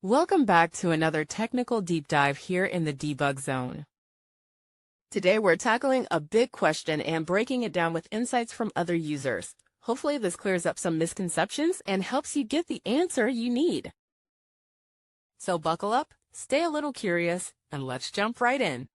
Welcome back to another technical deep dive here in the debug zone. Today we're tackling a big question and breaking it down with insights from other users. Hopefully this clears up some misconceptions and helps you get the answer you need. So buckle up, stay a little curious, and let's jump right in.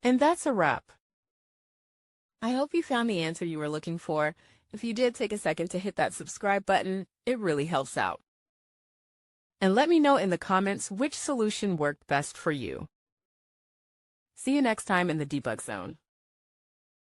And that's a wrap. I hope you found the answer you were looking for. If you did, take a second to hit that subscribe button. It really helps out. And let me know in the comments which solution worked best for you. See you next time in the debug zone.